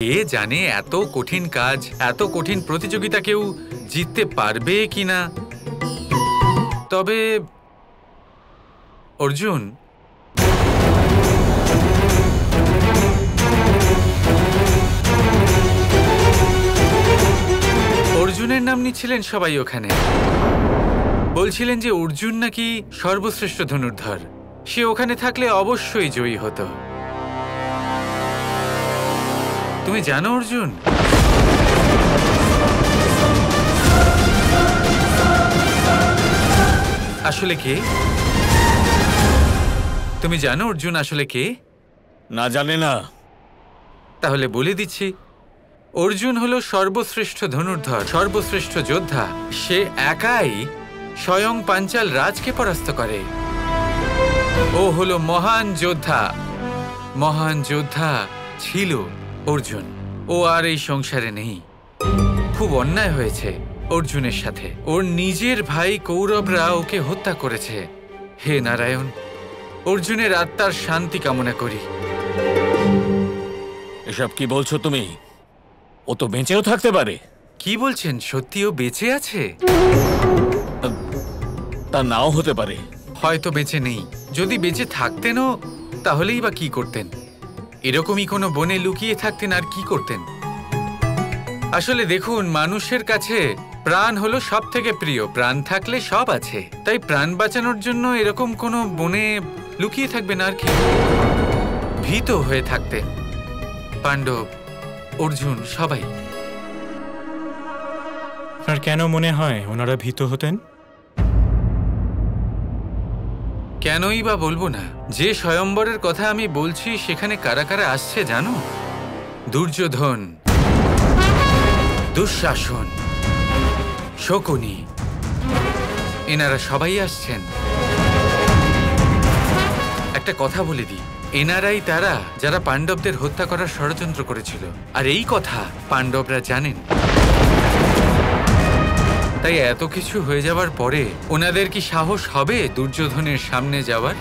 কে জানে এত কঠিন কাজ, এত কঠিন প্রতিযোগিতা কেউ জিততে পারবে কিনা। তবে অর্জুন, অর্জুনের নাম নিচ্ছিলেন সবাই ওখানে। বলছিলেন যে অর্জুন নাকি সর্বশ্রেষ্ঠ ধনুর্ধর, সে ওখানে থাকলে অবশ্যই জয়ী হতো। তুমি জানো অর্জুন, আসলে কে? তুমি জানো অর্জুন আসলে কে? না, জানে না। তাহলে বলে দিচ্ছি, অর্জুন হলো সর্বশ্রেষ্ঠ ধনুর্ধর, সর্বশ্রেষ্ঠ যোদ্ধা। সে একাই স্বয়ং পাঞ্চাল রাজকে পরাস্ত করে। ও হলো মহান যোদ্ধা। মহান যোদ্ধা ছিল অর্জুন। ও আর এই সংসারে নেই। খুব অন্যায় হয়েছে অর্জুনের সাথে। ওর নিজের ভাই কৌরবরা ওকে হত্যা করেছে। হে নারায়ণ, অর্জুনের আত্মার শান্তি কামনা করি। এসব কি বলছো তুমি? ও তো বেঁচেও থাকতে পারে। কি বলছেন? সত্যি ও বেঁচে আছে? তা নাও হতে পারে। হয়তো বেঁচে নেই। যদি বেঁচে থাকতেনও তাহলেই বা কি করতেন? এরকমই কোনো বনে লুকিয়ে থাকতেন আর কি করতেন? আসলে দেখুন, মানুষের কাছে প্রাণ হলো সব থেকে প্রিয়। প্রাণ থাকলে সব আছে। তাই প্রাণ বাঁচানোর জন্য এরকম কোনো বনে লুকিয়ে থাকবেন আর কি। ভীত হয়ে থাকতেন পাণ্ডব, অর্জুন, সবাই। আর কেন মনে হয় ওনারা ভীত হতেন? কেনই বা বলবো না? যে স্বয়ম্বরের কথা আমি বলছি সেখানে কারা কারা আসছে জানো? দুর্যোধন, দুঃশাসন, শকুনি, এনারা সবাই আসছেন। একটা কথা বলে দিই, এনারাই তারা যারা পাণ্ডবদের হত্যা করার ষড়যন্ত্র করেছিল। আর এই কথা পাণ্ডবরা জানেন। তাই এত কিছু হয়ে যাবার পরে ওনাদের কি সাহস হবে দুর্যোধনের সামনে যাওয়ার?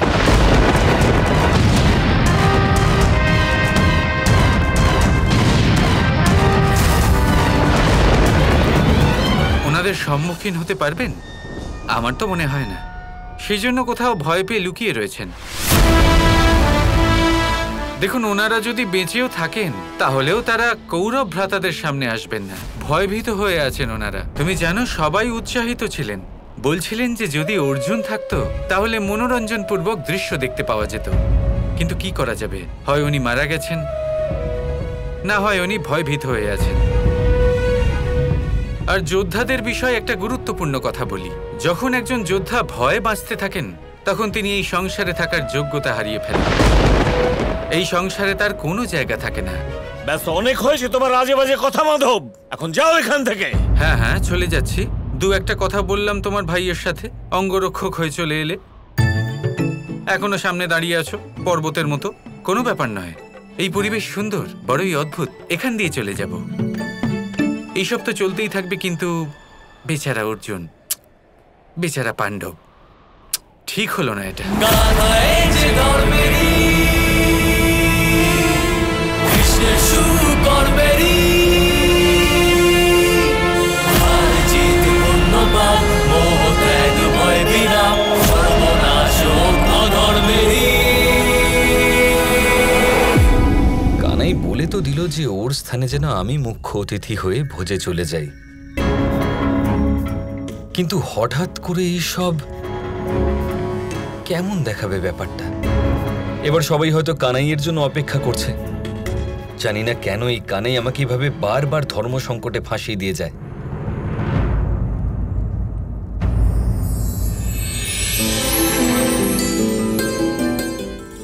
ওনাদের সম্মুখীন হতে পারবেন? আমার তো মনে হয় না। সেই জন্য কোথাও ভয় পেয়ে লুকিয়ে রয়েছেন। দেখুন, ওনারা যদি বেঁচেও থাকেন তাহলেও তারা কৌরব ভ্রাতাদের সামনে আসবেন না। ভয়ভীত হয়ে আছেন ওনারা। তুমি জানো, সবাই উৎসাহিত ছিলেন। বলছিলেন যে যদি অর্জুন থাকতো তাহলে মনোরঞ্জনপূর্বক দৃশ্য দেখতে পাওয়া যেত। কিন্তু কি করা যাবে? হয় উনি মারা গেছেন, না হয় উনি ভয়ভীত হয়ে আছেন। আর যোদ্ধাদের বিষয়ে একটা গুরুত্বপূর্ণ কথা বলি। যখন একজন যোদ্ধা ভয়ে বাঁচতে থাকেন তখন তিনি এই সংসারে থাকার যোগ্যতা হারিয়ে ফেলেন। এই সংসারে তার কোনো জায়গা থাকে না। ব্যাস, অনেক হয়েছে তোমার আজে বাজে কথা মাধব। এখন যাও এখান থেকে। হ্যাঁ হ্যাঁ, চলে যাচ্ছি। দু একটা কথা বললাম তোমার ভাইয়ের সাথে, অঙ্গরক্ষক হয়ে চলে এলে। এখনো সামনে দাঁড়িয়ে আছো পর্বতের মতো। কোনো ব্যাপার নয়। এই পরিবেশ সুন্দর, বড়ই অদ্ভুত। এখান দিয়ে চলে যাব। এইসব তো চলতেই থাকবে। কিন্তু বেচারা অর্জুন, বেচারা পাণ্ডব, ঠিক হলো না এটা। কানাই বলে তো দিল যে ওর স্থানে যেন আমি মুখ্য অতিথি হয়ে ভোজে চলে যাই, কিন্তু হঠাৎ করে এইসব কেমন দেখাবে ব্যাপারটা? এবার সবাই হয়তো কানাইয়ের জন্য অপেক্ষা করছে। জানি না কেন এই কানাই আমাকে এভাবে বারবার ধর্ম সংকটে ফাঁসিয়ে দিয়ে যায়।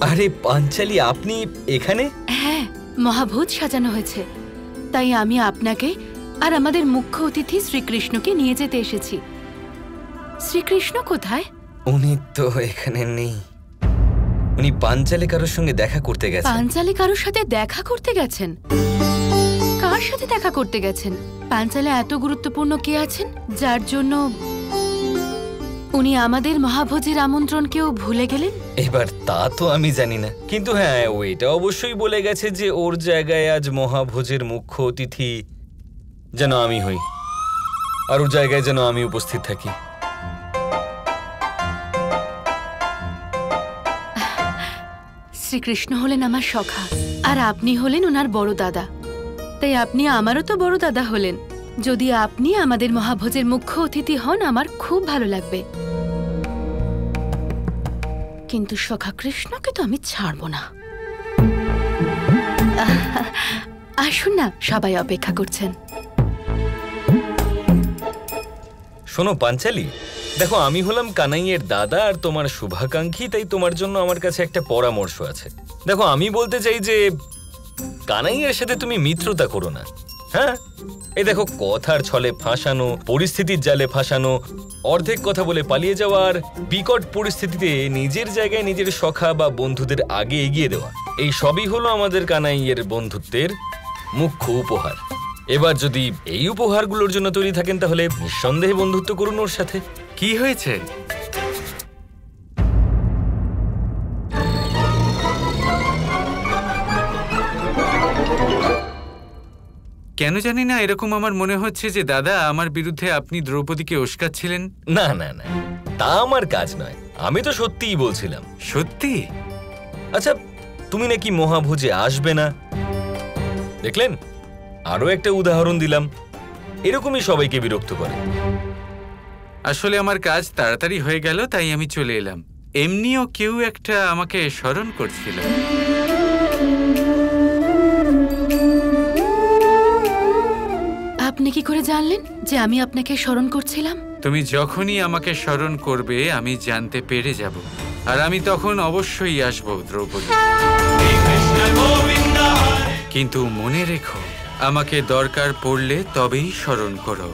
আরে পাঞ্চালি, আপনি এখানে? হ্যাঁ, মহাভোজ সাজানো হয়েছে, তাই আমি আপনাকে আর আমাদের মুখ্য অতিথি শ্রীকৃষ্ণকে নিয়ে যেতে এসেছি। শ্রীকৃষ্ণ কোথায়? উনি তো এখানে নেই। উনি পাঞ্চালে কারোর সঙ্গে দেখা করতে গেছেন। পাঞ্চালে কারোর সাথে দেখা করতে গেছেন? কার সাথে দেখা করতে গেছেন? পাঞ্চালে এত গুরুত্বপূর্ণ কে আছেন যার জন্য উনি আমাদের মহাভোজের আমন্ত্রণকেও ভুলে গেলেন? এবার তা তো আমি জানি না, কিন্তু হ্যাঁ ও এটা অবশ্যই বলে গেছে যে ওর জায়গায় আজ মহাভোজের মুখ্য অতিথি যেন আমি হই, আর ওর জায়গায় যেন আমি উপস্থিত থাকি। শ্রীকৃষ্ণ হলেন আমার সখা, আর আপনি হলেন ওনার বড় দাদা, তাই আপনি আমারও তো বড় দাদা হলেন। যদি আপনি আমাদের মহাভোজের মুখ্য অতিথি হন আমার খুব ভালো লাগবে, কিন্তু সখা কৃষ্ণকে তো আমি ছাড়ব না। আসুন না, সবাই অপেক্ষা করছেন। শোনো পাঞ্চালি, দেখো আমি হলাম কানাইয়ের দাদা আর তোমার শুভাকাঙ্ক্ষী, তাই তোমার জন্য আমার কাছে একটা পরামর্শ আছে। দেখো আমি বলতে চাই যে কানাইয়ের সাথে তুমি মিত্রতা করো না। হ্যাঁ, এই দেখো কথার ছলে ফাঁসানো, পরিস্থিতির জালে ফাঁসানো, অর্ধেক কথা বলে পালিয়ে যাওয়ার, বিকট পরিস্থিতিতে নিজের জায়গায় নিজের সখা বা বন্ধুদের আগে এগিয়ে দেওয়া, এই সবই হলো আমাদের কানাইয়ের বন্ধুত্বের মুখ্য উপহার। এবার যদি এই উপহারগুলোর জন্য তৈরি থাকেন তাহলে নিঃসন্দেহে বন্ধুত্ব করুন ওর সাথে। কি হয়েছে? কেন জানি না এরকম আমার মনে হচ্ছে যে দাদা আমার বিরুদ্ধে আপনি দ্রৌপদীকে উস্কাচ্ছিলেন। না না না, তা আমার কাজ নয়, আমি তো সত্যিই বলছিলাম। সত্যি? আচ্ছা, তুমি নাকি মহাভোজে আসবে না, দেখলেন? আরো একটা উদাহরণ দিলাম, এরকমই সবাইকে বিরক্ত করে। আসলে আমার কাজ তাড়াতাড়ি হয়ে গেল তাই আমি চলে এলাম। এমনিও কেউ একটা আমাকে স্মরণ করছিল। আপনি কি করে জানলেন যে আমি আপনাকে স্মরণ করছিলাম? তুমি যখনই আমাকে স্মরণ করবে আমি জানতে পেরে যাব, আর আমি তখন অবশ্যই আসব দ্রৌপদী। কিন্তু মনে রেখো, আমাকে দরকার পড়লে তবেই স্মরণ করো।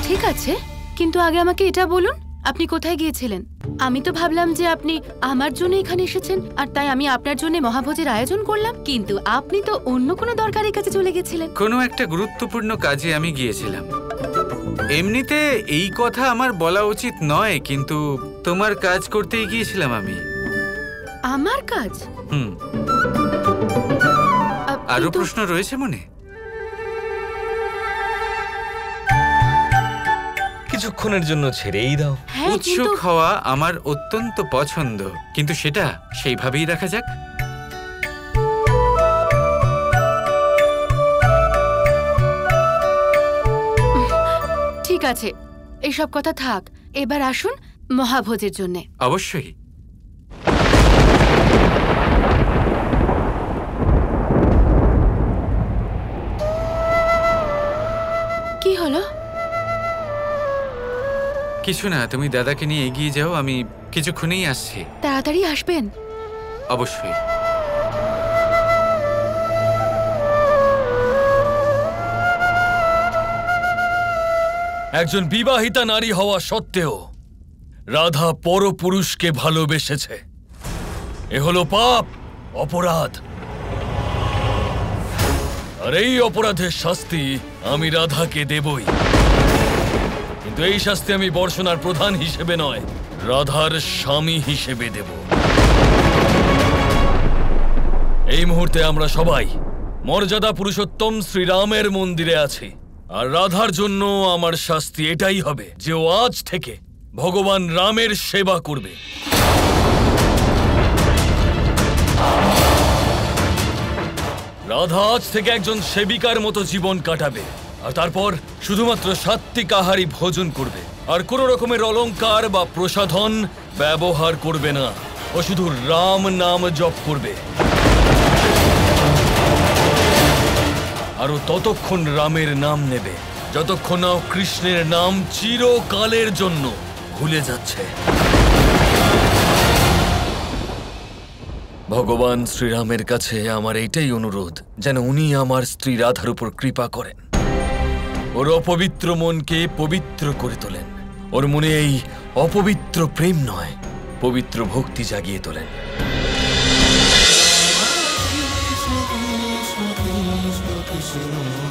ঠিক আছে, কিন্তু আগে আমাকে এটা বলুন, আপনি কোথায় গিয়েছিলেন? আমি তো ভাবলাম যে আপনি আমার জন্য এখানে এসেছেন, আর তাই আমি আপনার জন্য মহাভোজের আয়োজন করলাম, কিন্তু আপনি তো অন্য কোনো দরকারের কাছে চলে গেছিলেন। কোনো একটা গুরুত্বপূর্ণ কাজে আমি গিয়েছিলাম। এমনিতে এই কথা আমার বলা উচিত নয়, কিন্তু তোমার কাজ করতেই গিয়েছিলাম আমি। আমার কাজ? আরো প্রশ্ন রয়েছে মনে? কিছুক্ষণের জন্য ছেড়েই দাও। উৎসুক হওয়া আমার অত্যন্ত পছন্দ, কিন্তু সেটা সেইভাবেই রাখা যাক। ঠিক আছে, এইসব কথা থাক, এবার আসুন মহাভোজের জন্য। অবশ্যই। কি হলো? কিছু না, তুমি দাদাকে নিয়ে এগিয়ে যাও, আমি কিছুক্ষণেই আসছি। তাড়াতাড়ি আসবেন। অবশ্যই। একজন বিবাহিতা নারী হওয়া সত্ত্বেও রাধা পরপুরুষকে ভালোবেসেছে। এ হলো পাপ, অপরাধ। আর এই অপরাধের শাস্তি আমি রাধাকে দেবই, কিন্তু এই শাস্তি আমি বর্ষণার প্রধান হিসেবে নয়, রাধার স্বামী হিসেবে দেব। এই মুহূর্তে আমরা সবাই মর্যাদা পুরুষোত্তম শ্রীরামের মন্দিরে আছি, আর রাধার জন্য আমার শাস্তি এটাই হবে যে ও আজ থেকে ভগবান রামের সেবা করবে। রাধা আজ থেকে একজন সেবিকার মতো জীবন কাটাবে, আর তারপর শুধুমাত্র সাত্ত্বিক আহারই ভোজন করবে, আর কোনো রকমের অলংকার বা প্রসাধন ব্যবহার করবে না। ও শুধু রাম নাম জপ করবে, আর ও ততক্ষণ রামের নাম নেবে যতক্ষণ না কৃষ্ণের নাম চিরকালের জন্য ভুলে যাচ্ছে। ভগবান শ্রীরামের কাছে আমার এইটাই অনুরোধ, যেন উনি আমার স্ত্রী রাধার উপর কৃপা করেন, ওর অপবিত্র মনকে পবিত্র করে তোলেন, ওর মনে এই অপবিত্র প্রেম নয় পবিত্র ভক্তি জাগিয়ে তোলেন। सुनो